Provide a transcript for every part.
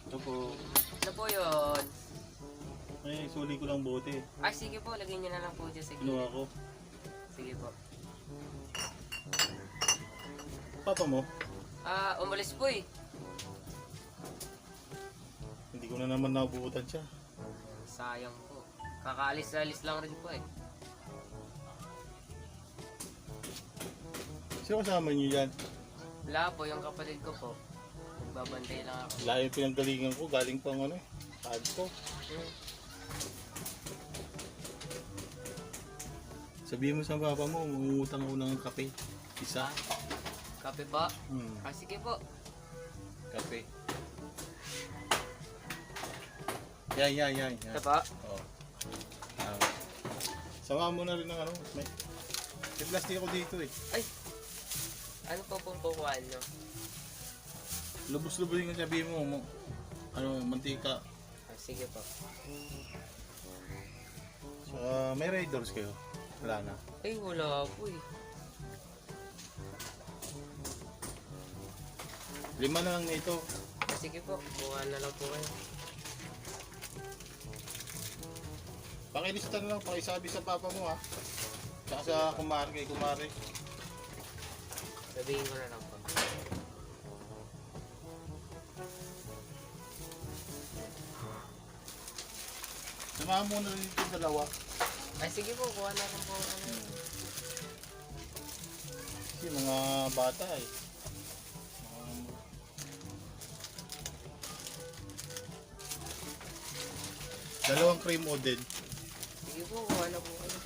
Ito po. Ano po yun? Ay, suli ko lang bote. Ah, sige po. Lagyan nyo na lang po dyan sa Kinuha gilid. ko. Sige po. Papa mo? Ah, umalis po eh. Hindi ko na naman nabubutan siya. Sayang po. Kakaalis-alis lang rin po eh. Sino kasama niyo yan? Wala po, yung kapatid ko po. Nagbabantay lang ako. Layo pinanggalingan ko. Galing pang ano eh. Padco. Sabihin mo sa papa mo, mangungutang ako ng kape. Isa. Kape po? Hmm. Ah, sige po. Kape. Yan. Ito po? Oo. Sama mo na rin ng ano. May plastic ako dito eh. Ay! Ano po pong kukuhaan nyo? Lubos-lubos yung sabihin mo. Ano, mantika. Ah, sige po. So, may Raiders kayo? Wala na. Ay, wala po eh. 5 na lang na ito. Ah, sige po, kuha na lang po kayo. Pakilista na lang, pakisabi sa papa mo ha. Tsaka sa kumare kay kumare. Sabihin ko na lang po. Samahan mo na rin itong dalawa. Ay, sige po, kuha na lang po. Ano. Kasi mga bata eh. Dalawang cream o din. Sige po, kuha na po kayo.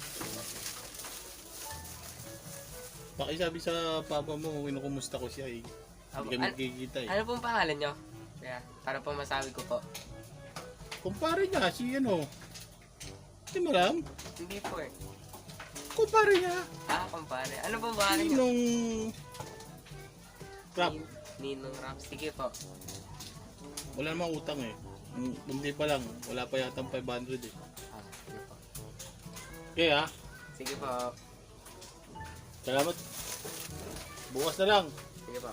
Pakisabi sa papa mo, kinukumusta ko siya eh. Hindi kami nagkikita eh. Ano pong pangalan nyo? Kaya, para po masabi ko po. Kumpare niya, si ano. Hindi mo alam? Hindi po eh. Kumpare niya. Ah, kumpare. Ano pong pangalan nyo? Ninong rap. Ninong Rap. Sige po. Wala namang utang eh. Hindi pa lang, wala pa yata 500 eh. Ah, sige po. Okay ha, Sige po. salamat. Bukas na lang. Sige po.